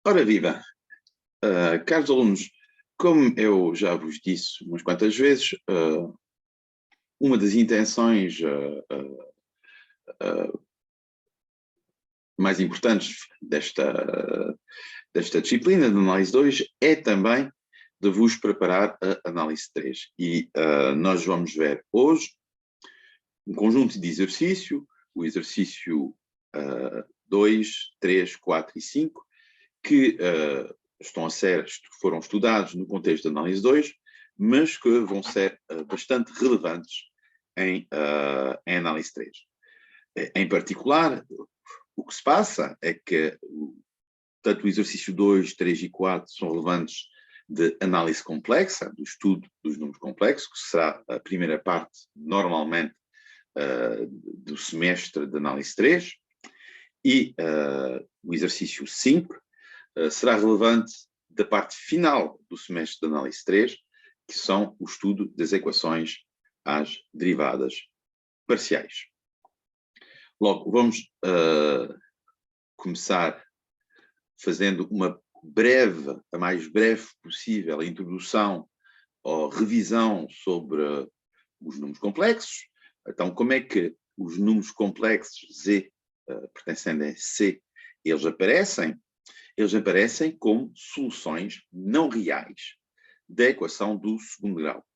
Ora viva, caros alunos, como eu já vos disse umas quantas vezes, uma das intenções mais importantes desta disciplina de análise 2 é também de vos preparar a análise 3. E nós vamos ver hoje um conjunto de exercício, o exercício 2, 3, 4 e 5, que foram estudados no contexto da análise 2, mas que vão ser bastante relevantes em análise 3. Em particular, o que se passa é que tanto o exercício 2, 3 e 4 são relevantes de análise complexa, do estudo dos números complexos, que será a primeira parte, normalmente, do semestre de análise 3, e o exercício 5 será relevante da parte final do semestre de análise 3, que são o estudo das equações às derivadas parciais. Logo, vamos começar fazendo a mais breve possível, a introdução ou revisão sobre os números complexos. Então, como é que os números complexos Z, pertencendo a C, eles aparecem? Eles aparecem como soluções não reais da equação do segundo grau,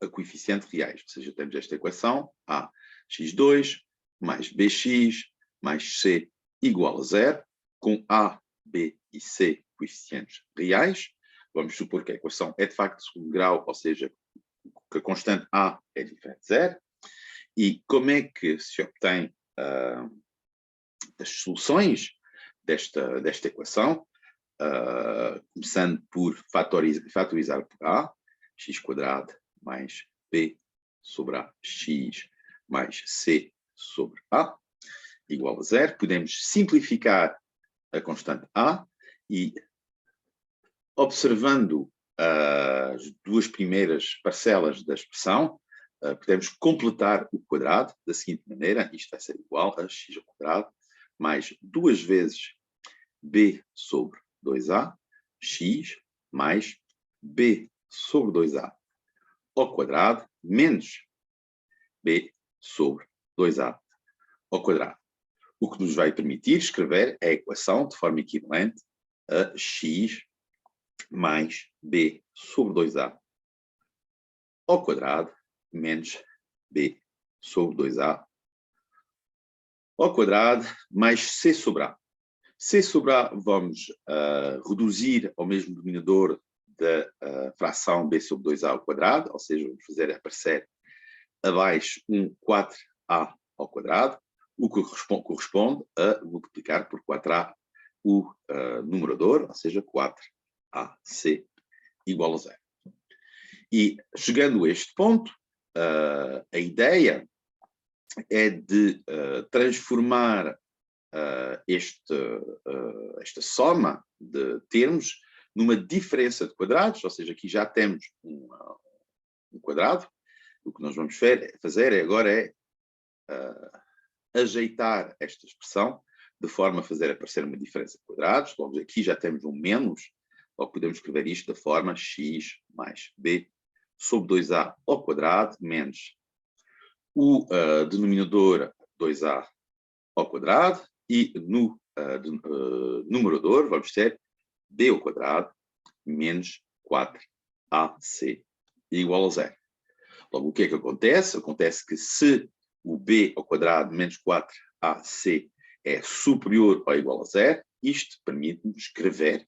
a coeficiente reais. Ou seja, temos esta equação, A x2 mais bx mais c igual a 0, com A, B e C coeficientes reais. Vamos supor que a equação é de facto de segundo grau, ou seja, que a constante A é diferente de 0. E como é que se obtém as soluções desta equação? Começando por fatorizar por A, x² mais B sobre A, x mais C sobre A, igual a 0. Podemos simplificar a constante A e, observando as duas primeiras parcelas da expressão, podemos completar o quadrado da seguinte maneira: isto vai ser igual a x² mais 2 vezes B sobre 2A, x mais B sobre 2A ao quadrado, menos B sobre 2A ao quadrado. O que nos vai permitir escrever a equação de forma equivalente a x mais B sobre 2A ao quadrado, menos B sobre 2A ao quadrado, mais C sobre A. C sobre A vamos reduzir ao mesmo denominador da fração B sobre 2A ao quadrado, ou seja, vamos fazer aparecer abaixo um 4A ao quadrado, o que corresponde a multiplicar por 4A o numerador, ou seja, 4AC igual a 0. E chegando a este ponto, a ideia é de transformar esta soma de termos numa diferença de quadrados, ou seja, aqui já temos um quadrado. O que nós vamos fazer agora é ajeitar esta expressão de forma a fazer aparecer uma diferença de quadrados. Logo aqui já temos um menos, logo podemos escrever isto da forma x mais b sobre 2a ao quadrado menos o denominador 2a ao quadrado, e no numerador vamos ter b ao quadrado menos 4ac igual a 0. Logo, o que é que acontece? Acontece que se o b ao quadrado menos 4ac é superior ou igual a 0, isto permite-nos escrever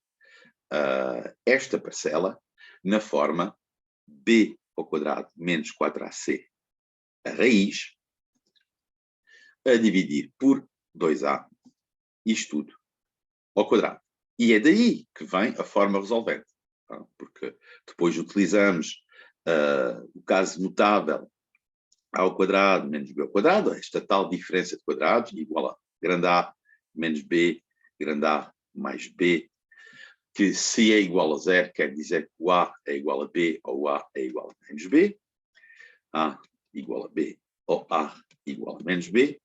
esta parcela na forma b ao quadrado menos 4ac a raiz a dividir por 2a, isto tudo ao quadrado. E é daí que vem a forma resolvente, porque depois utilizamos o caso notável a ao quadrado menos b ao quadrado, esta tal diferença de quadrados, igual a grande A menos B, grande A mais B, que se é igual a 0, quer dizer que o A é igual a B ou o A é igual a menos B, A igual a B ou A igual a menos B,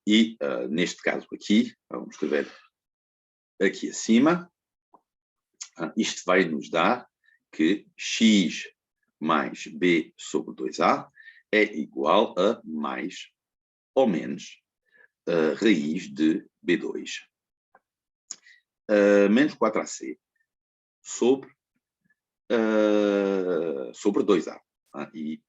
e neste caso aqui, vamos escrever aqui acima, Isto vai nos dar que x mais b sobre 2a é igual a mais ou menos a raiz de b2 menos 4ac sobre 2a. E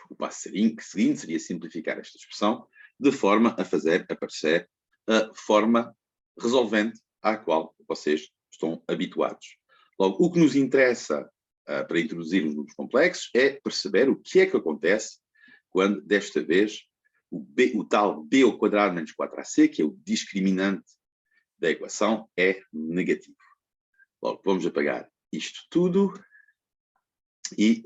o passo seguinte seria simplificar esta expressão de forma a fazer aparecer a forma resolvente à qual vocês estão habituados. Logo, o que nos interessa para introduzir os números complexos é perceber o que é que acontece quando, desta vez, o tal b ao quadrado menos 4ac, que é o discriminante da equação, é negativo. Logo, vamos apagar isto tudo e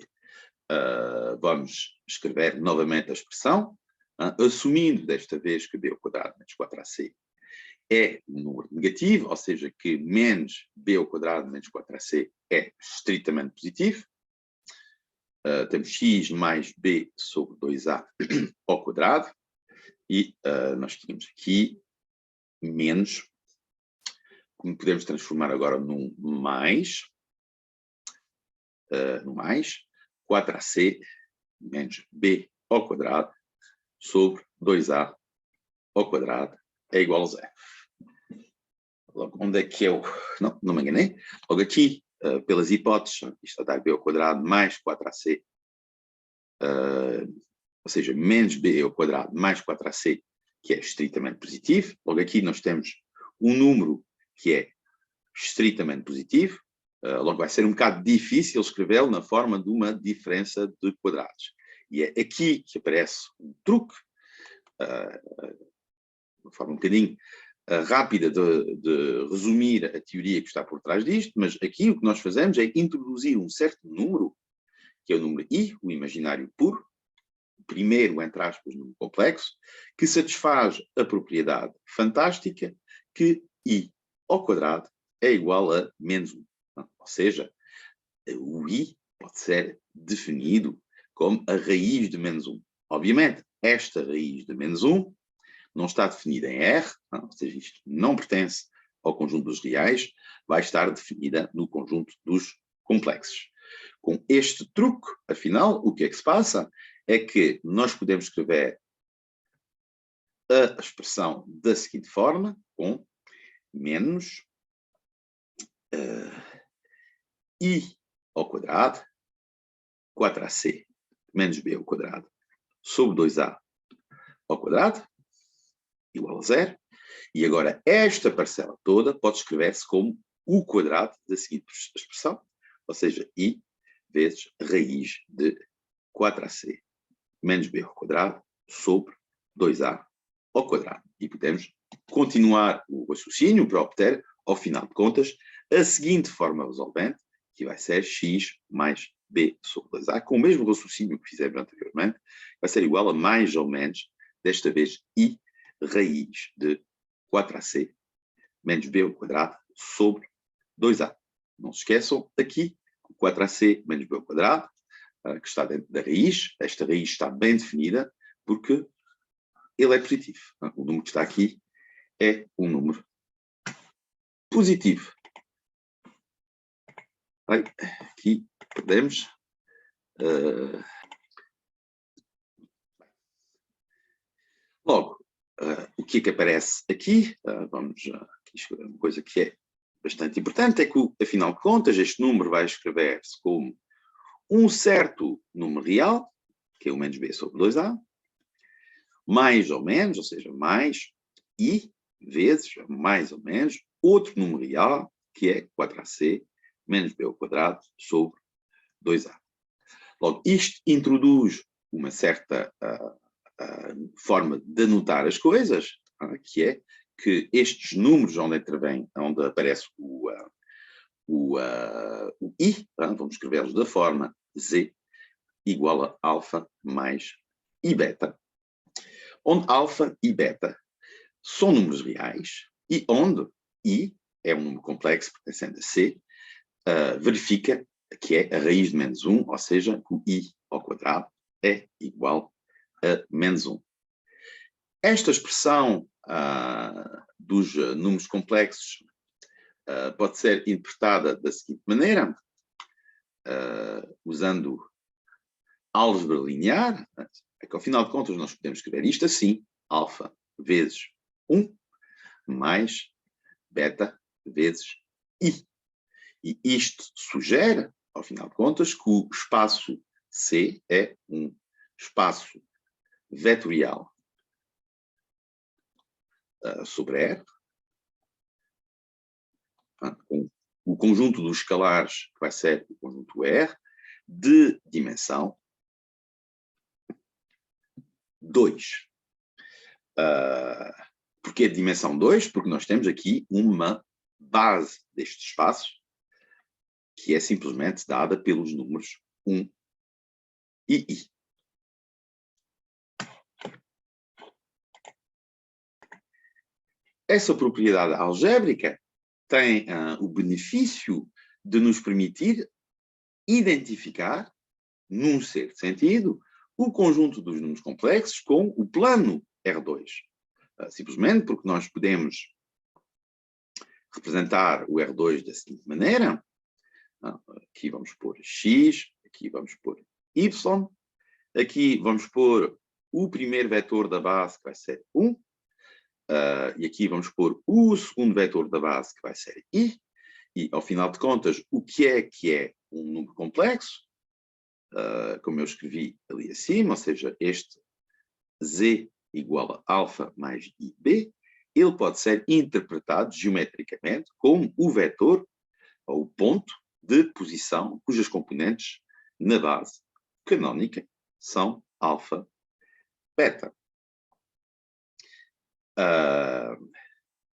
vamos escrever novamente a expressão, assumindo desta vez que b ao quadrado menos 4ac é um número negativo, ou seja, que menos b ao quadrado menos 4ac é estritamente positivo. Temos x mais b sobre 2a ao quadrado, e nós tínhamos aqui menos, como podemos transformar agora num mais, 4ac menos b ao quadrado sobre 2a ao quadrado é igual a zero. Logo, onde é que eu... Não me enganei. Logo aqui, pelas hipóteses, isto vai dar b ao quadrado mais 4ac, ou seja, menos b ao quadrado mais 4ac, que é estritamente positivo. Logo aqui nós temos um número que é estritamente positivo. Logo vai ser um bocado difícil escrevê-lo na forma de uma diferença de quadrados. E é aqui que aparece um truque, uma forma um bocadinho rápida de resumir a teoria que está por trás disto, mas aqui o que nós fazemos é introduzir um certo número, que é o número i, o imaginário puro, o primeiro, entre aspas, número complexo, que satisfaz a propriedade fantástica que i ao quadrado é igual a menos 1. Ou seja, o i pode ser definido como a raiz de menos 1. Obviamente, esta raiz de menos 1 não está definida em R, ou seja, isto não pertence ao conjunto dos reais, vai estar definida no conjunto dos complexos. Com este truque, afinal, o que é que se passa? É que nós podemos escrever a expressão da seguinte forma, com menos i ao quadrado, 4ac menos b ao quadrado, sobre 2a ao quadrado, igual a zero. E agora esta parcela toda pode escrever-se como o quadrado da seguinte expressão, ou seja, i vezes raiz de 4ac menos b ao quadrado sobre 2a ao quadrado. E podemos continuar o raciocínio para obter, ao final de contas, a seguinte forma resolvente, que vai ser x mais b sobre 2a, com o mesmo raciocínio que fizemos anteriormente, vai ser igual a mais ou menos, desta vez, i raiz de 4ac menos b ao quadrado sobre 2a. Não se esqueçam, aqui, 4ac menos b ao quadrado, que está dentro da raiz, esta raiz está bem definida, porque ele é positivo. O número que está aqui é um número positivo. Bem, aqui perdemos. Logo, o que é que aparece aqui? Vamos aqui escrever uma coisa que é bastante importante, é que, afinal de contas, este número vai escrever-se como um certo número real, que é o menos b sobre 2a, mais ou menos, ou seja, mais i vezes, mais ou menos, outro número real, que é 4ac menos b ao quadrado sobre 2a. Logo, isto introduz uma certa forma de anotar as coisas, que é que estes números onde aparece o i, vamos escrevê-los da forma z igual a alfa mais i beta, onde alfa e beta são números reais e onde i é um número complexo pertencente a c, verifica que é a raiz de menos 1, ou seja, que o i ao quadrado é igual a menos 1. Esta expressão dos números complexos pode ser interpretada da seguinte maneira, usando álgebra linear, é que ao final de contas nós podemos escrever isto assim, alfa vezes 1 mais beta vezes I. E isto sugere, ao final de contas, que o espaço C é um espaço vetorial sobre R, com o conjunto dos escalares, que vai ser o conjunto R, de dimensão 2. Porquê de dimensão 2? Porque nós temos aqui uma base deste espaço, que é simplesmente dada pelos números 1 e I. Essa propriedade algébrica tem o benefício de nos permitir identificar, num certo sentido, o conjunto dos números complexos com o plano R2. Simplesmente porque nós podemos representar o R2 da seguinte maneira. Aqui vamos pôr X, aqui vamos pôr Y, aqui vamos pôr o primeiro vetor da base, que vai ser 1, e aqui vamos pôr o segundo vetor da base, que vai ser I, e, ao final de contas, o que é um número complexo, como eu escrevi ali acima, ou seja, este Z igual a alfa mais IB, ele pode ser interpretado geometricamente como o vetor, ou o ponto, de posição cujas componentes na base canónica são alfa, beta.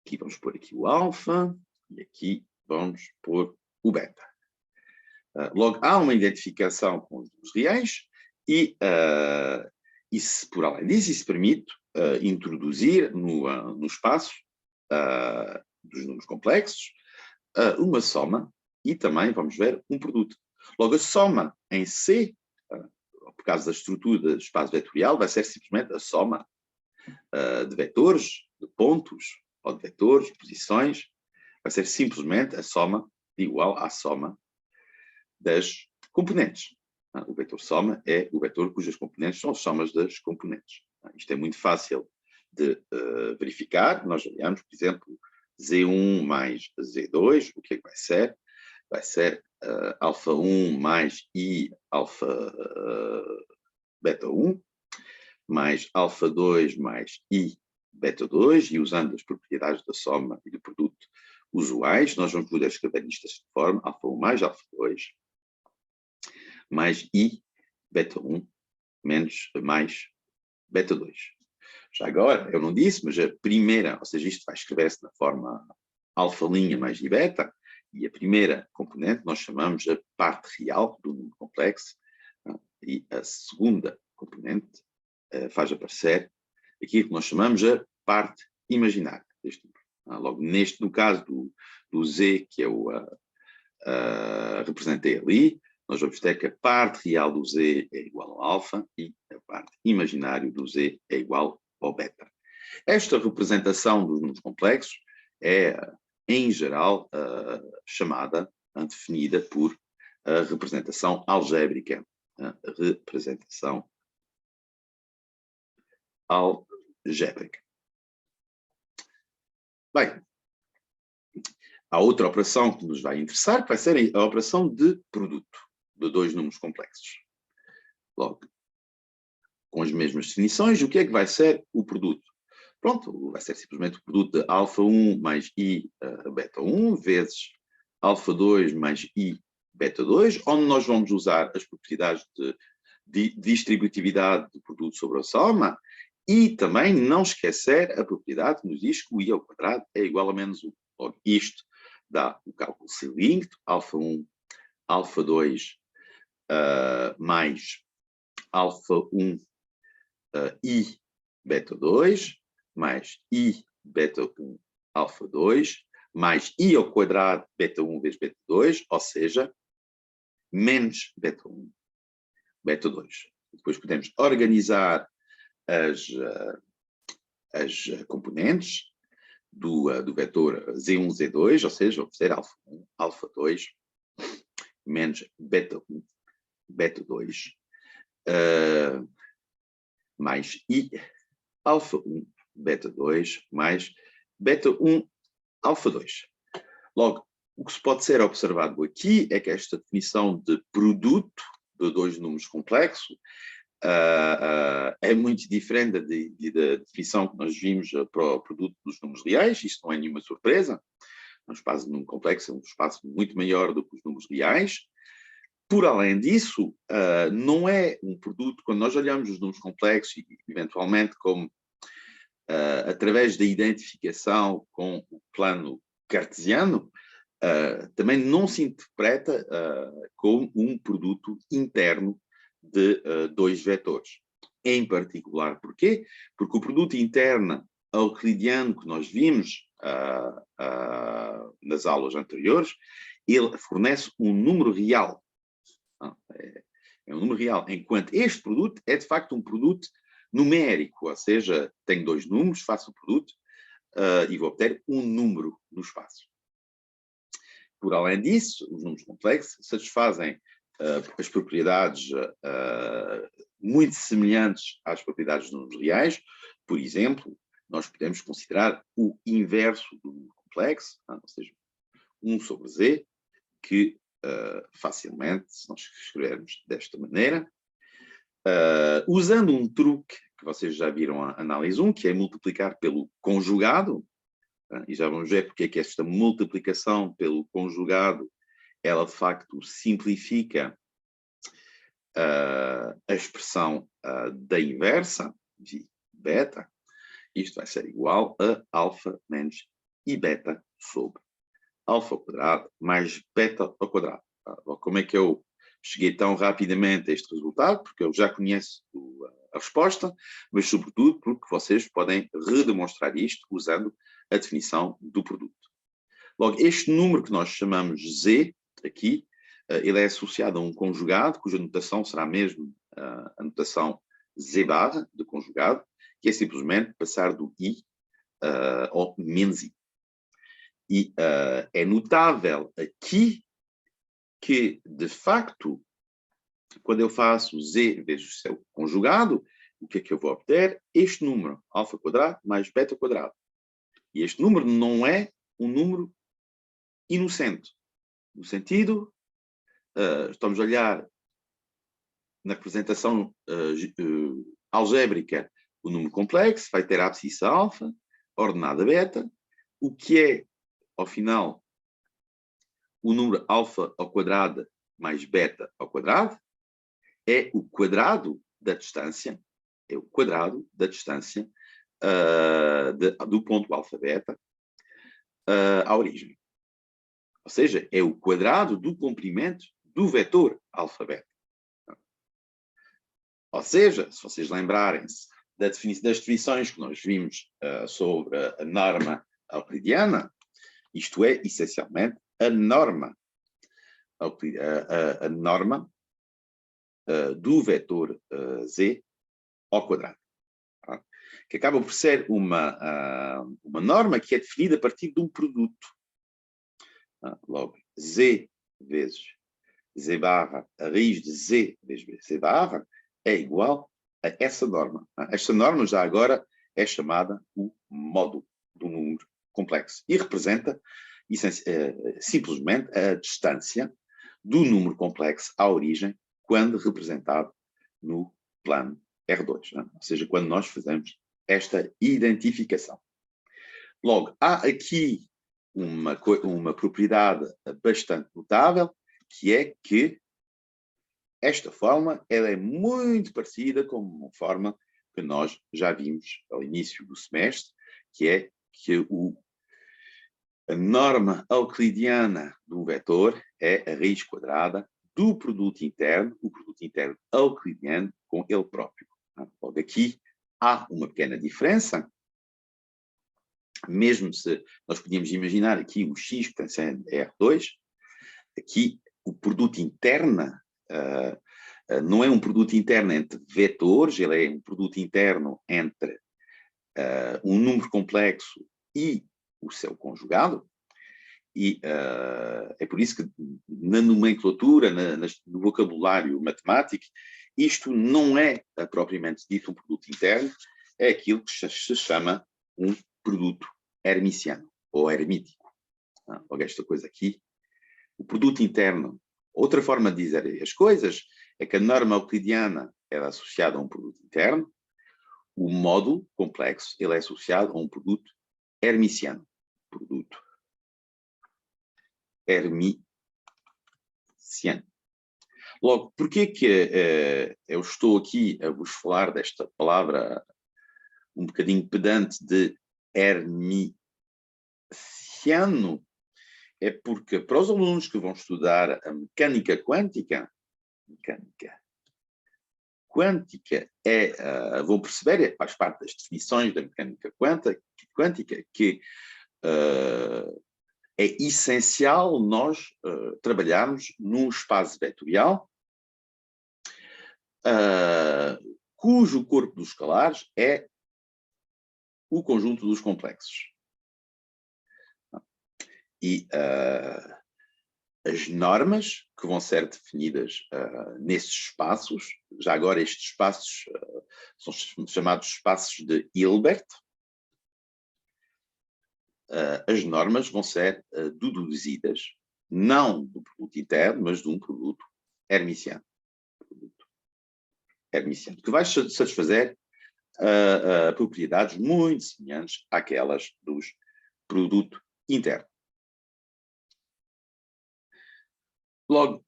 Aqui vamos pôr aqui o alfa e aqui vamos pôr o beta. Logo, há uma identificação com os números reais e se, por além disso, isso permite introduzir no espaço dos números complexos uma soma e também, vamos ver, um produto. Logo, a soma em C, por causa da estrutura do espaço vetorial, vai ser simplesmente a soma de vetores, de pontos, ou de vetores, de posições, vai ser simplesmente a soma igual à soma das componentes. O vetor soma é o vetor cujas componentes são as somas das componentes. Isto é muito fácil de verificar. Nós olhamos, por exemplo, Z1 mais Z2, o que é que vai ser? Vai ser alfa 1 mais I alfa beta 1, mais alfa 2 mais I beta 2, e usando as propriedades da soma e do produto usuais, nós vamos poder escrever isto desta forma, alfa 1 mais alfa 2, mais I beta 1 menos mais beta 2. Já agora, eu não disse, mas a primeira, ou seja, isto vai escrever-se na forma alfa' mais I beta, e a primeira componente nós chamamos a parte real do número complexo, e a segunda componente faz aparecer aquilo que nós chamamos a parte imaginária deste número. Logo, no caso do Z, que eu representei ali, nós vamos ter que a parte real do Z é igual ao alfa e a parte imaginária do Z é igual ao beta. Esta representação dos números complexos é, em geral, chamada, definida por representação algébrica. Representação algébrica. Bem, há outra operação que nos vai interessar, que vai ser a operação de produto de dois números complexos. Logo, com as mesmas definições, o que é que vai ser o produto? Pronto, vai ser simplesmente o produto de alfa 1 mais I beta 1 vezes alfa 2 mais I beta 2, onde nós vamos usar as propriedades de distributividade do produto sobre a soma e também não esquecer a propriedade que nos diz que o I ao quadrado é igual a menos 1. Logo, isto dá o cálculo C-linked, alfa 1, alfa 2 mais alfa 1 I beta 2 mais I beta 1 alfa 2 mais I ao quadrado beta 1 vezes beta 2, ou seja, menos beta 1 beta 2. Depois podemos organizar as componentes do vetor Z1, Z2, ou seja, vou fazer alfa1, alfa2, menos beta1, beta2, mais I, alfa1, beta2, mais beta1, alfa2. Logo, o que se pode ser observado aqui é que esta definição de produto de dois números complexos é muito diferente da definição que nós vimos para o produto dos números reais. Isto não é nenhuma surpresa. Um espaço de número complexo é um espaço muito maior do que os números reais. Por além disso, não é um produto, quando nós olhamos os números complexos, eventualmente como através da identificação com o plano cartesiano, também não se interpreta como um produto interno de dois vetores. Em particular, porquê? Porque o produto interno euclidiano que nós vimos nas aulas anteriores, ele fornece um número real. É um número real, enquanto este produto é de facto um produto numérico, ou seja, tenho dois números, faço o produto e vou obter um número no espaço. Por além disso, os números complexos satisfazem as propriedades muito semelhantes às propriedades dos números reais. Por exemplo, nós podemos considerar o inverso do número complexo, ou seja, 1 sobre z, que facilmente, se nós escrevermos desta maneira, usando um truque que vocês já viram a análise 1, que é multiplicar pelo conjugado, e já vamos ver porque é que esta multiplicação pelo conjugado, ela de facto simplifica a expressão da inversa, de beta. Isto vai ser igual a alfa menos i beta sobre alfa ao quadrado mais beta ao quadrado. Como é que eu cheguei tão rapidamente a este resultado? Porque eu já conheço a resposta, mas sobretudo porque vocês podem redemonstrar isto usando a definição do produto. Logo, este número que nós chamamos Z, aqui, ele é associado a um conjugado, cuja notação será mesmo a notação Z barra, de conjugado, que é simplesmente passar do I ao menos I. E é notável aqui que, de facto, quando eu faço Z vezes o seu conjugado, o que é que eu vou obter? Este número, alfa quadrado mais beta quadrado. E este número não é um número inocente. No sentido, estamos a olhar na representação algébrica o número complexo, vai ter a abscissa alfa, ordenada beta, o que é, ao final, o número alfa ao quadrado mais beta ao quadrado, é o quadrado da distância, do ponto alfa-beta à origem. Ou seja, é o quadrado do comprimento do vetor alfa-beta. Ou seja, se vocês lembrarem-se das definições que nós vimos sobre a norma euclidiana, isto é, essencialmente, a norma do vetor z ao quadrado, que acaba por ser uma norma que é definida a partir de um produto. Logo, z vezes z barra, a raiz de z vezes z barra, é igual a essa norma. Esta norma, já agora, é chamada o módulo do número complexo e representa simplesmente a distância do número complexo à origem quando representado no plano R2, ou seja, quando nós fazemos esta identificação. Logo, há aqui uma propriedade bastante notável, que é que esta forma ela é muito parecida com uma forma que nós já vimos ao início do semestre, que é que a norma euclidiana de um vetor é a raiz quadrada do produto interno, o produto interno euclidiano com ele próprio. Logo, aqui há uma pequena diferença, mesmo se nós podíamos imaginar aqui o x pertencente a R2, aqui o produto interno não é um produto interno entre vetores, ele é um produto interno entre um número complexo e o seu conjugado, e é por isso que na nomenclatura, no vocabulário matemático, isto não é propriamente dito um produto interno, é aquilo que se chama um produto hermiciano, ou hermítico. Logo esta coisa aqui. O produto interno, outra forma de dizer as coisas, é que a norma euclidiana é associada a um produto interno, o módulo complexo ele é associado a um produto hermiciano. Produto hermiciano. Logo, porquê que eu estou aqui a vos falar desta palavra um bocadinho pedante de hermiciano? É porque para os alunos que vão estudar a mecânica quântica vão perceber, faz parte das definições da mecânica quântica, que é essencial nós trabalharmos num espaço vetorial cujo corpo dos escalares é o conjunto dos complexos. E as normas que vão ser definidas nesses espaços, já agora estes espaços são chamados espaços de Hilbert, as normas vão ser deduzidas não do produto interno, mas de um produto hermiciano. Que vai satisfazer propriedades muito semelhantes àquelas dos produto interno. Logo,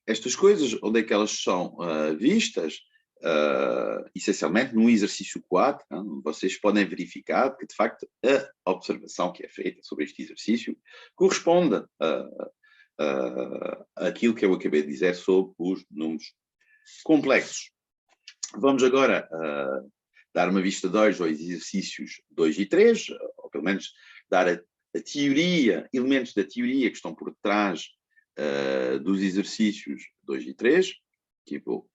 estas coisas, onde é que elas são vistas? Essencialmente no exercício 4, vocês podem verificar que, de facto, a observação que é feita sobre este exercício corresponde àquilo que eu acabei de dizer sobre os números complexos. Vamos agora dar uma vista de olhos aos exercícios 2 e 3, ou pelo menos dar a teoria, elementos da teoria que estão por trás dos exercícios 2 e 3, que vou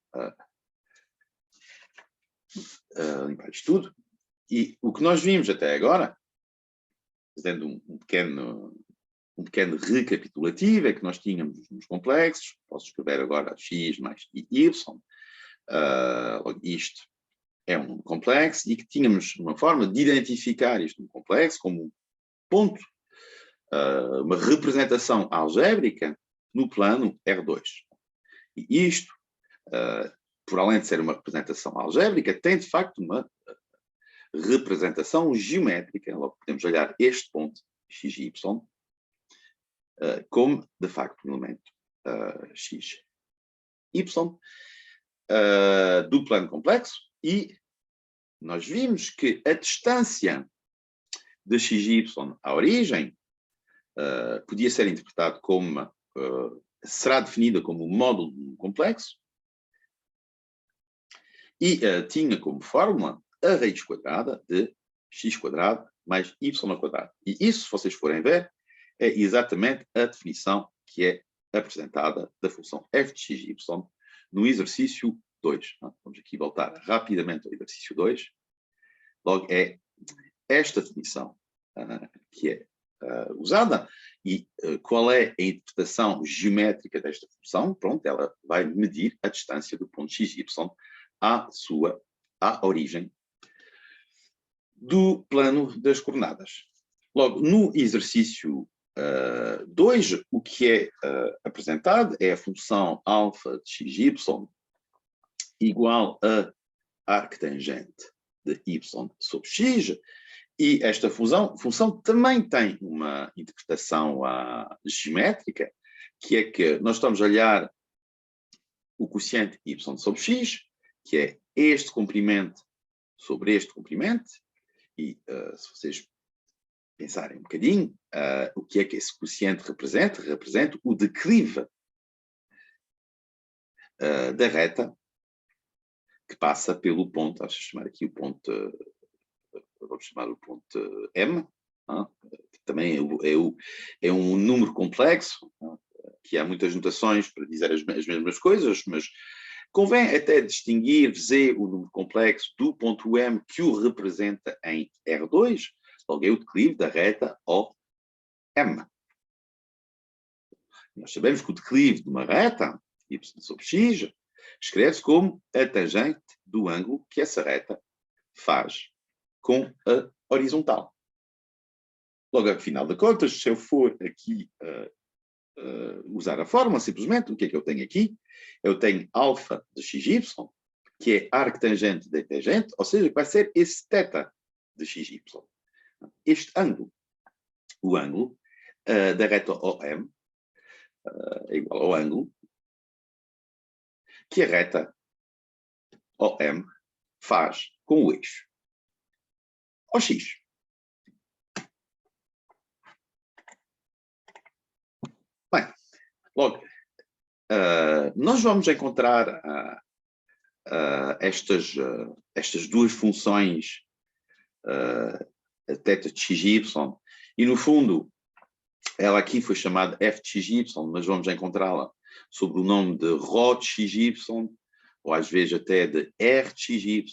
limpar isto tudo. E o que nós vimos até agora, fazendo um pequeno recapitulativo, é que nós tínhamos os números complexos, posso escrever agora x mais y, isto é um número complexo, e que tínhamos uma forma de identificar este número complexo como um ponto, uma representação algébrica no plano R2. E isto, por além de ser uma representação algébrica, tem de facto uma representação geométrica. Logo podemos olhar este ponto, xy, como, de facto, um elemento xy do plano complexo, e nós vimos que a distância de xy à origem podia ser interpretado como será definida como um módulo de um complexo, e tinha como fórmula a raiz quadrada de x quadrado mais y ao quadrado. E isso, se vocês forem ver, é exatamente a definição que é apresentada da função f de xy no exercício 2. Vamos aqui voltar rapidamente ao exercício 2. Logo, é esta definição que é usada. E qual é a interpretação geométrica desta função? Pronto, ela vai medir a distância do ponto xy à origem do plano das coordenadas. Logo, no exercício 2, o que é apresentado é a função alfa de xy igual a arctangente de y sobre x, e esta função também tem uma interpretação geométrica, que é que nós estamos a olhar o quociente y sobre x, que é este comprimento sobre este comprimento, e se vocês pensarem um bocadinho, o que é que esse quociente representa? Representa o declive da reta que passa pelo ponto, vamos chamar aqui o ponto, vamos chamar o ponto M, também é um número complexo, que há muitas notações para dizer as mesmas coisas, mas convém até distinguir Z, o número complexo, do ponto M que o representa em R2. Logo, é o declive da reta OM. Nós sabemos que o declive de uma reta, y sobre x, escreve-se como a tangente do ângulo que essa reta faz com a horizontal. Logo, afinal de contas, se eu for aqui usar a fórmula, simplesmente, o que é que eu tenho aqui? Eu tenho alfa de xy, que é arctangente de tangente, ou seja, que vai ser esse θ de xy. Este ângulo, o ângulo da reta OM, é igual ao ângulo que a reta OM faz com o eixo OX. Bem, logo, nós vamos encontrar estas duas funções, θ de xy, e no fundo, ela aqui foi chamada f de xy, mas vamos encontrá-la sob o nome de ρ de xy, ou às vezes até de r de xy.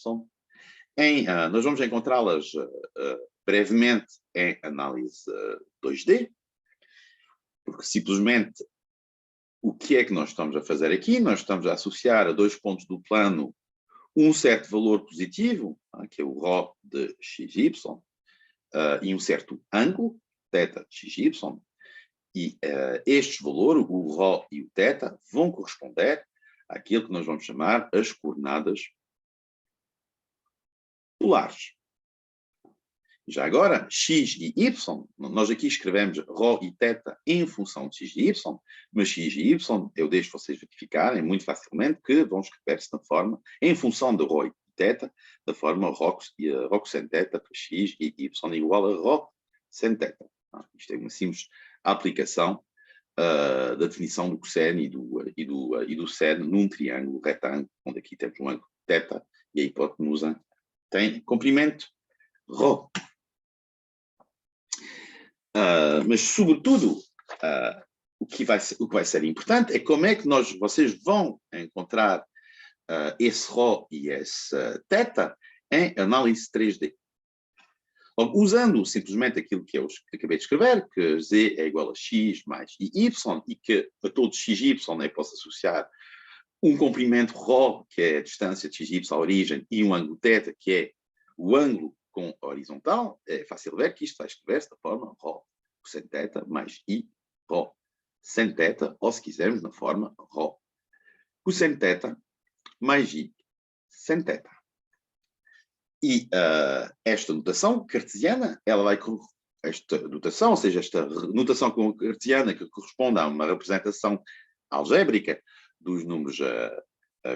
Nós vamos encontrá-las brevemente em análise 2D, porque simplesmente o que é que nós estamos a fazer aqui? Nós estamos a associar a dois pontos do plano um certo valor positivo, que é o ρ de xy, e um certo ângulo, θ de xy, e estes valores, o ρ e o θ, vão corresponder àquilo que nós vamos chamar as coordenadas polares. Já agora, x e y, nós aqui escrevemos ρ e θ em função de x e y, mas x e y, eu deixo vocês verificarem muito facilmente que vão escrever-se na forma, em função de ρ e θ, da forma ρ sem θ para x e y igual a ρ sem θ. Isto é uma simples aplicação da definição do cosseno e do seno num triângulo retângulo, onde aqui temos um ângulo θ e a hipotenusa tem comprimento ρ. Mas, sobretudo, o que vai ser importante é como é que vocês vão encontrar esse ρ e esse θ em análise 3D. Logo, usando simplesmente aquilo que eu acabei de escrever, que z é igual a x mais y, e que a todos x e y eu posso associar um comprimento ρ, que é a distância de xy à origem, e um ângulo θ, que é o ângulo com a horizontal, é fácil ver que isto vai escrever-se da forma ρ sem θ mais i ρ sem θ, ou se quisermos, na forma ρ coseno θ mais i sem θ. E esta notação cartesiana, esta notação, ou seja, esta notação cartesiana que corresponde a uma representação algébrica dos números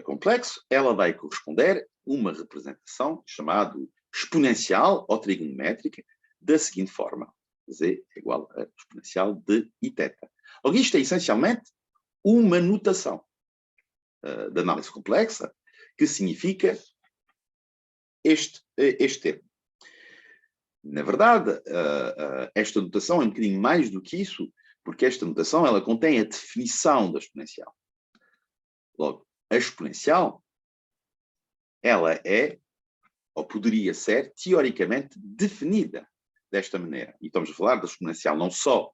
complexos, ela vai corresponder a uma representação chamada exponencial ou trigonométrica da seguinte forma: z é igual a exponencial de iθ. Logo, isto é essencialmente uma notação de análise complexa que significa este termo. Na verdade, esta notação é um bocadinho mais do que isso, porque esta notação ela contém a definição da exponencial. Logo, a exponencial ela é, ou poderia ser, teoricamente definida desta maneira. E estamos a falar da exponencial não só da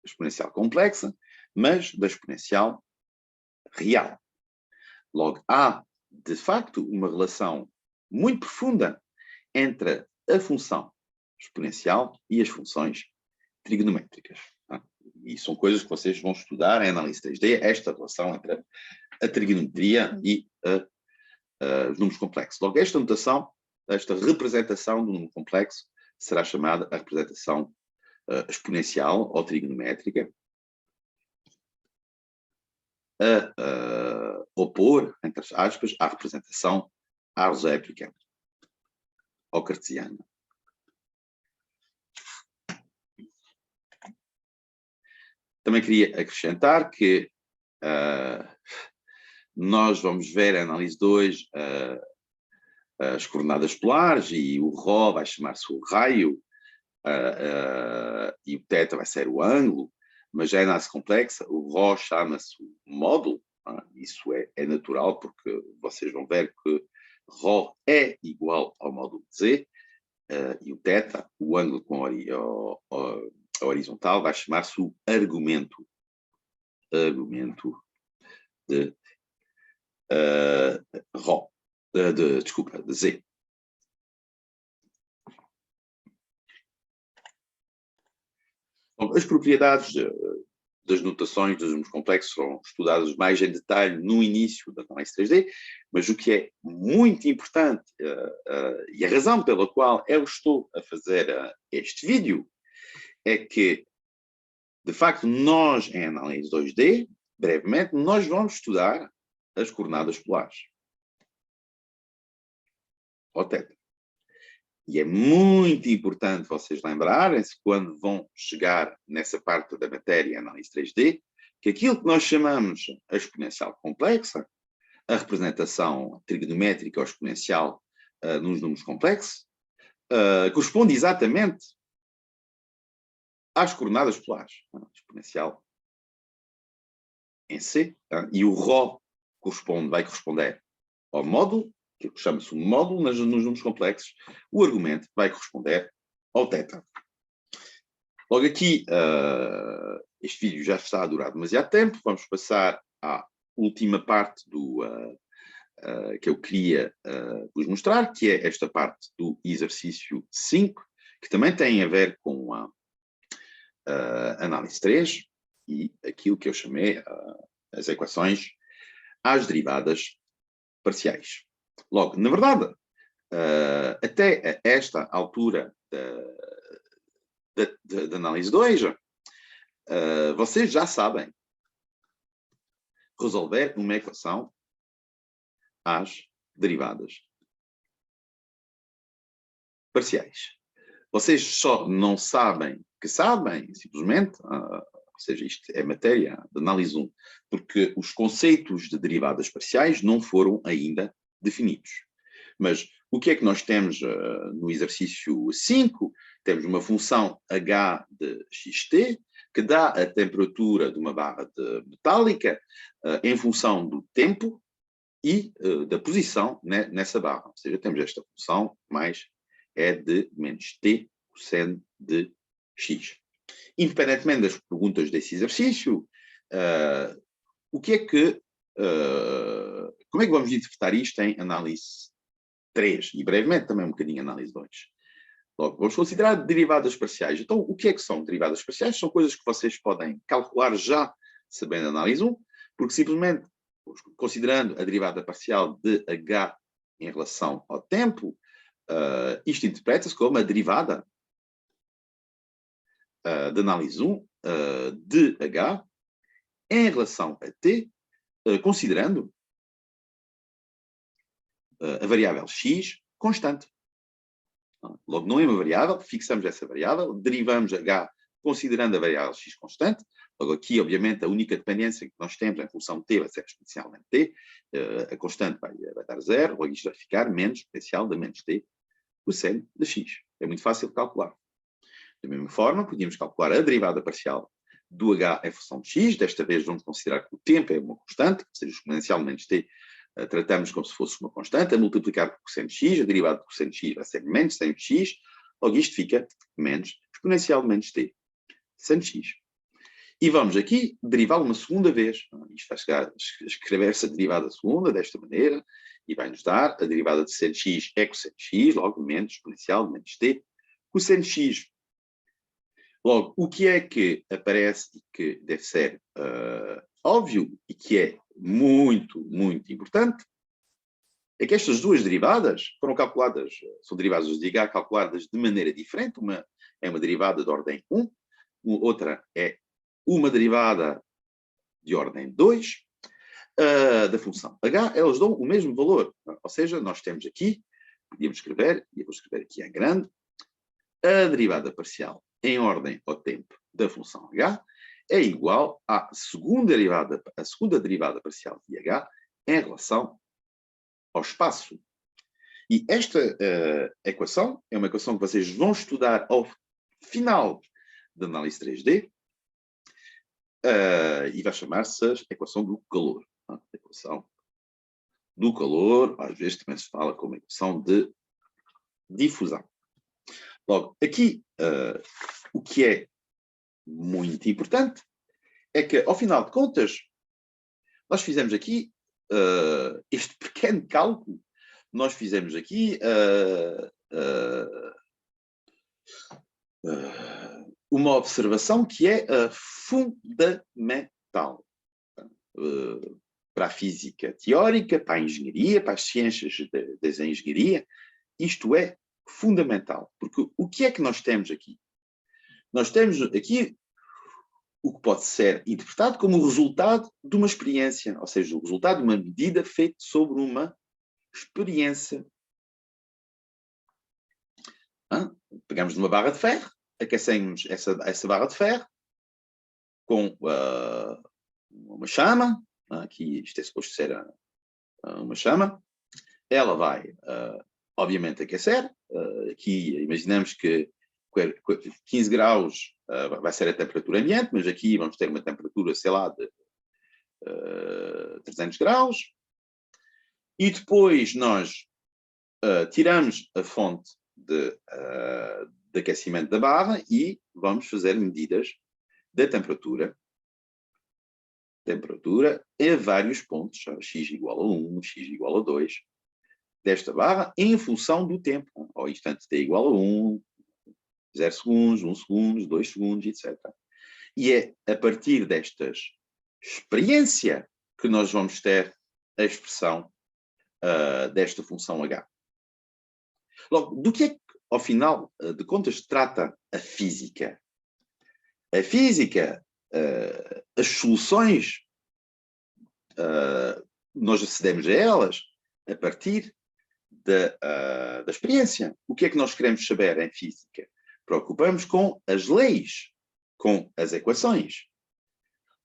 exponencial complexa, mas da exponencial real. Logo, há, de facto, uma relação muito profunda entre a função exponencial e as funções trigonométricas. E são coisas que vocês vão estudar em análise 3D, esta relação entre a trigonometria e os números complexos. Logo, esta notação, esta representação do número complexo, será chamada a representação exponencial ou trigonométrica, a opor, entre aspas, à representação algébrica ou cartesiana. Também queria acrescentar que nós vamos ver em análise 2 as coordenadas polares e o ρ vai chamar-se o raio e o θ vai ser o ângulo, mas já em análise complexa o ρ chama-se o módulo. Isso é natural porque vocês vão ver que ρ é igual ao módulo de z e o θ, o ângulo com a horizontal, vai chamar-se o argumento. Argumento de Rho. Desculpa, de Z. Bom, as propriedades das notações dos números complexos foram estudadas mais em detalhe no início da análise 3D, mas o que é muito importante e a razão pela qual eu estou a fazer este vídeo é que, de facto, nós, em análise 2D, brevemente, nós vamos estudar as coordenadas polares. Ou θ. E é muito importante vocês lembrarem-se, quando vão chegar nessa parte da matéria, análise 3D, que aquilo que nós chamamos a exponencial complexa, a representação trigonométrica ou exponencial nos números complexos, corresponde exatamente às coordenadas polares. Exponencial em C, e o Rho vai corresponder ao módulo, que chama-se o módulo nos números complexos. O argumento vai corresponder ao θ. Logo aqui, este vídeo já está a durar demasiado tempo. Vamos passar à última parte que eu queria vos mostrar, que é esta parte do exercício 5, que também tem a ver com a análise 3 e aquilo que eu chamei as equações às derivadas parciais. Logo, na verdade, até esta altura da análise 2, vocês já sabem resolver uma equação às derivadas parciais. Vocês só não sabem que sabem, simplesmente, ou seja, isto é matéria de análise 1, porque os conceitos de derivadas parciais não foram ainda definidos. Mas o que é que nós temos no exercício 5? Temos uma função h de xt, que dá a temperatura de uma barra metálica em função do tempo e da posição nessa barra. Ou seja, temos esta função mais é de menos t cosseno de x. Independentemente das perguntas desse exercício, como é que vamos interpretar isto em análise 3? E brevemente também um bocadinho análise 2. Logo, vamos considerar derivadas parciais. Então, o que é que são derivadas parciais? São coisas que vocês podem calcular já sabendo a análise 1, porque simplesmente, considerando a derivada parcial de h em relação ao tempo, isto interpreta-se como a derivada de análise 1 de h em relação a t, considerando a variável x constante. Logo, não é uma variável, fixamos essa variável, derivamos h considerando a variável x constante. Logo, aqui, obviamente, a única dependência que nós temos em função de t vai ser exponencialmente t, a constante vai dar zero, logo isto vai ficar menos exponencial de menos t cosseno de x. É muito fácil de calcular. Da mesma forma, podíamos calcular a derivada parcial do h em função de x. Desta vez vamos considerar que o tempo é uma constante, ou seja, exponencial menos t, tratamos como se fosse uma constante, a multiplicar por cosseno de x, a derivada de cosseno de x vai ser menos seno de x, logo isto fica menos exponencial menos t, seno de x. E vamos aqui derivá-lo uma segunda vez. Isto vai chegar a escrever essa derivada segunda desta maneira, e vai nos dar a derivada de seno de x é cosseno de x, logo menos exponencial menos t, cosseno de x. Logo, o que é que aparece e que deve ser óbvio e que é muito, muito importante é que estas duas derivadas foram calculadas, são derivadas de h calculadas de maneira diferente. Uma é uma derivada de ordem 1, outra é uma derivada de ordem 2 da função h. Elas dão o mesmo valor, ou seja, nós temos aqui, podíamos escrever, e eu vou escrever aqui em grande, a derivada parcial em ordem ao tempo da função h é igual à segunda derivada parcial de h em relação ao espaço. E esta equação é uma equação que vocês vão estudar ao final da análise 3D e vai chamar-se a equação do calor. A equação do calor, às vezes também se fala como equação de difusão. Logo, aqui, o que é muito importante é que, ao final de contas, nós fizemos aqui este pequeno cálculo, nós fizemos aqui uma observação que é fundamental para a física teórica, para a engenharia, para as ciências da engenharia. Isto é fundamental, porque o que é que nós temos aqui? Nós temos aqui o que pode ser interpretado como o resultado de uma experiência, ou seja, o resultado de uma medida feita sobre uma experiência. Pegamos numa barra de ferro, aquecemos essa barra de ferro com uma chama, aqui isto é suposto ser uma chama, ela vai, obviamente, aquecer, aqui imaginamos que 15 graus vai ser a temperatura ambiente, mas aqui vamos ter uma temperatura, sei lá, de 300 graus, e depois nós tiramos a fonte de aquecimento da barra e vamos fazer medidas da temperatura a vários pontos, x igual a 1, x igual a 2, desta barra, em função do tempo, ao instante t igual a 1, 0 segundos, 1 segundo, 2 segundos, etc. E é a partir desta experiência que nós vamos ter a expressão desta função h. Logo, do que é que, ao final de contas, trata a física? A física, as soluções, nós acedemos a elas a partir da experiência. O que é que nós queremos saber em física? Preocupamos com as leis, com as equações.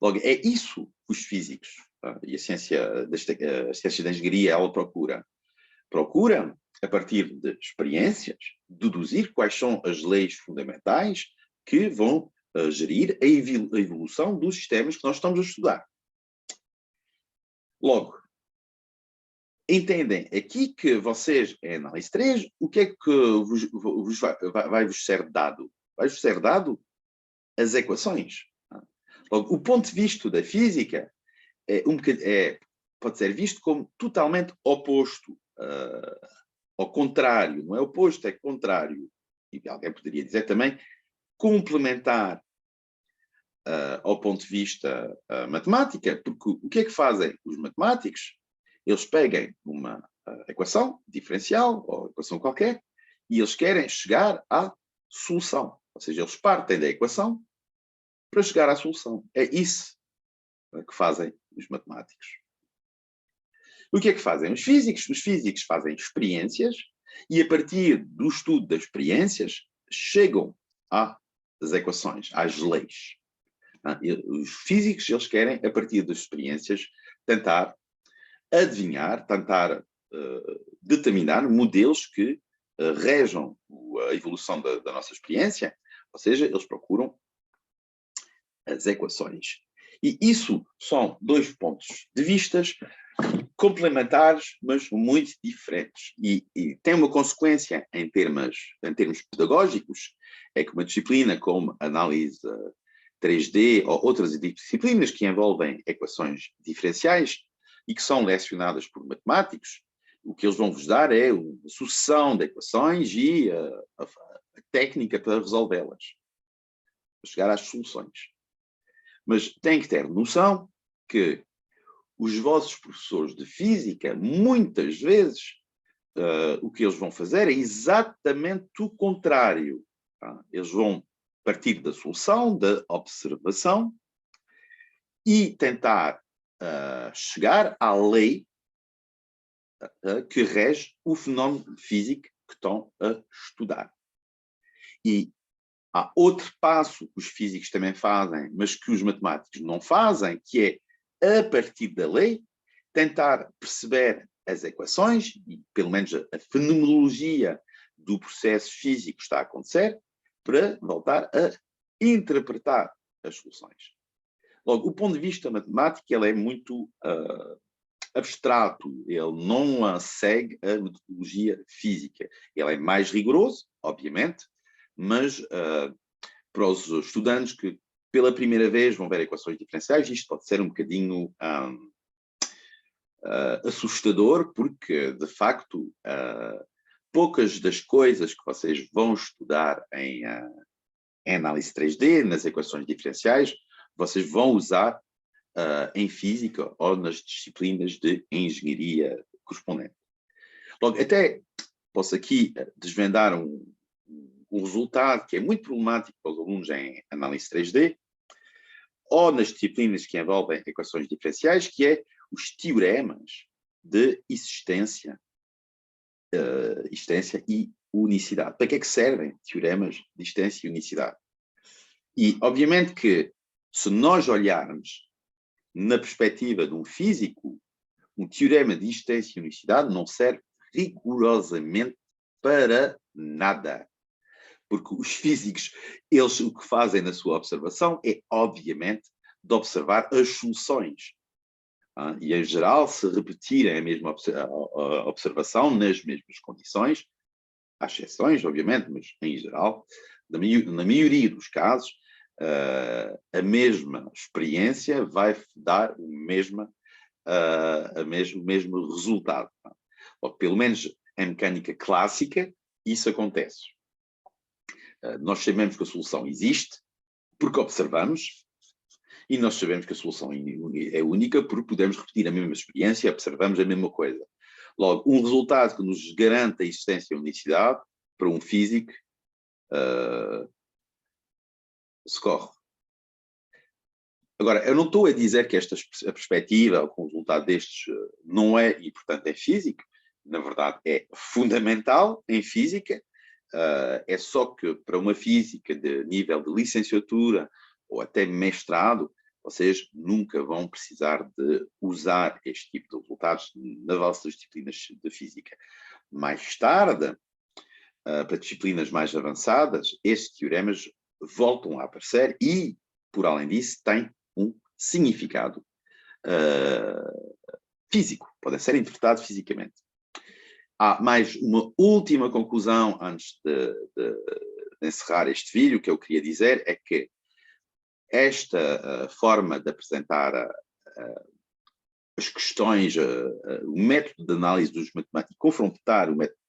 Logo, é isso que os físicos e a ciência da engenharia ela procura. Procura, a partir de experiências, deduzir quais são as leis fundamentais que vão gerir a evolução dos sistemas que nós estamos a estudar. Logo, entendem aqui que vocês, em análise 3, o que é que vai-vos ser dado? Vai-vos ser dado as equações. Logo, o ponto de vista da física pode ser visto como totalmente oposto, ao contrário, não é oposto, é contrário. E alguém poderia dizer também complementar ao ponto de vista matemática, porque o que é que fazem os matemáticos? Eles pegam uma equação diferencial, ou equação qualquer, e eles querem chegar à solução. Ou seja, eles partem da equação para chegar à solução. É isso que fazem os matemáticos. O que é que fazem os físicos? Os físicos fazem experiências e, a partir do estudo das experiências, chegam às equações, às leis. Os físicos, eles querem, a partir das experiências, tentar adivinhar, tentar determinar modelos que regem a evolução da nossa experiência, ou seja, eles procuram as equações. E isso são dois pontos de vista complementares, mas muito diferentes. E tem uma consequência em termos pedagógicos, é que uma disciplina como análise 3D ou outras disciplinas que envolvem equações diferenciais e que são lecionadas por matemáticos, o que eles vão vos dar é uma sucessão de equações e a técnica para resolvê-las, para chegar às soluções. Mas têm que ter noção que os vossos professores de física, muitas vezes, o que eles vão fazer é exatamente o contrário. Tá? Eles vão partir da solução, da observação, e tentar chegar à lei que rege o fenómeno físico que estão a estudar. E há outro passo que os físicos também fazem, mas que os matemáticos não fazem, que é, a partir da lei, tentar perceber as equações, e pelo menos a fenomenologia do processo físico que está a acontecer, para voltar a interpretar as soluções. Logo, o ponto de vista matemático ele é muito abstrato, ele não segue a metodologia física. Ele é mais rigoroso, obviamente, mas para os estudantes que pela primeira vez vão ver equações diferenciais, isto pode ser um bocadinho assustador, porque, de facto, poucas das coisas que vocês vão estudar em análise 3D, nas equações diferenciais, vocês vão usar em física ou nas disciplinas de engenharia correspondente. Logo, até posso aqui desvendar um resultado que é muito problemático para os alunos em análise 3D, ou nas disciplinas que envolvem equações diferenciais, que é os teoremas de existência e unicidade. Para que é que servem teoremas de existência e unicidade? E, obviamente, que se nós olharmos na perspectiva de um físico, um teorema de existência e unicidade não serve rigorosamente para nada. Porque os físicos, eles o que fazem na sua observação é, obviamente, de observar as soluções. E, em geral, se repetirem a mesma observação nas mesmas condições, há exceções, obviamente, mas, em geral, na maioria dos casos, a mesma experiência vai dar o mesmo resultado. Ou, pelo menos em mecânica clássica, isso acontece. Nós sabemos que a solução existe porque observamos, e nós sabemos que a solução é única porque podemos repetir a mesma experiência e observamos a mesma coisa. Logo, um resultado que nos garante a existência e a unicidade, para um físico, socorre. Agora, eu não estou a dizer que a perspectiva, ou que um resultado destes não é, e portanto é físico. Na verdade, é fundamental em física. É só que para uma física de nível de licenciatura ou até mestrado, vocês nunca vão precisar de usar este tipo de resultados nas vossas disciplinas de física. Mais tarde, para disciplinas mais avançadas, estes teoremas voltam a aparecer e, por além disso, têm um significado físico, podem ser interpretados fisicamente. Há mais uma última conclusão antes de encerrar este vídeo, que eu queria dizer, é que esta forma de apresentar as questões, o método de análise dos matemáticos, confrontar o método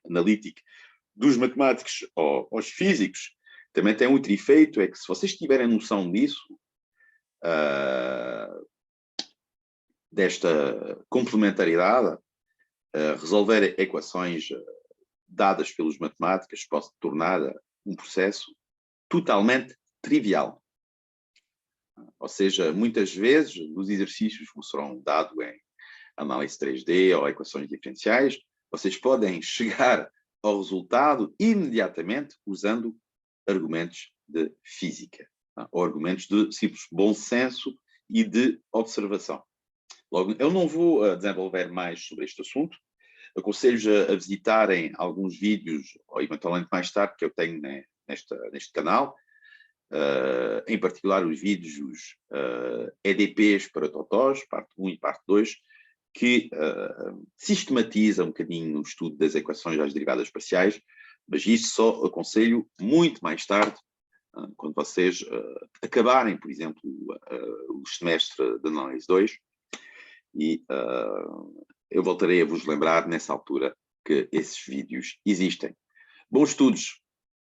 analítico dos matemáticos aos físicos, também tem outro efeito, é que se vocês tiverem noção disso, desta complementaridade, resolver equações dadas pelos matemáticos pode tornar um processo totalmente trivial. Ou seja, muitas vezes, nos exercícios que serão dados em análise 3D ou equações diferenciais, vocês podem chegar ao resultado imediatamente usando argumentos de física, ou argumentos de simples bom senso e de observação. Logo, eu não vou desenvolver mais sobre este assunto. Aconselho-vos a visitarem alguns vídeos, ou eventualmente mais tarde, que eu tenho neste canal, em particular os vídeos EDPs para totós, parte 1 e parte 2, que sistematizam um bocadinho o estudo das equações às derivadas parciais, mas isso só aconselho muito mais tarde, quando vocês acabarem, por exemplo, o semestre de análise 2, e eu voltarei a vos lembrar nessa altura que esses vídeos existem. Bons estudos!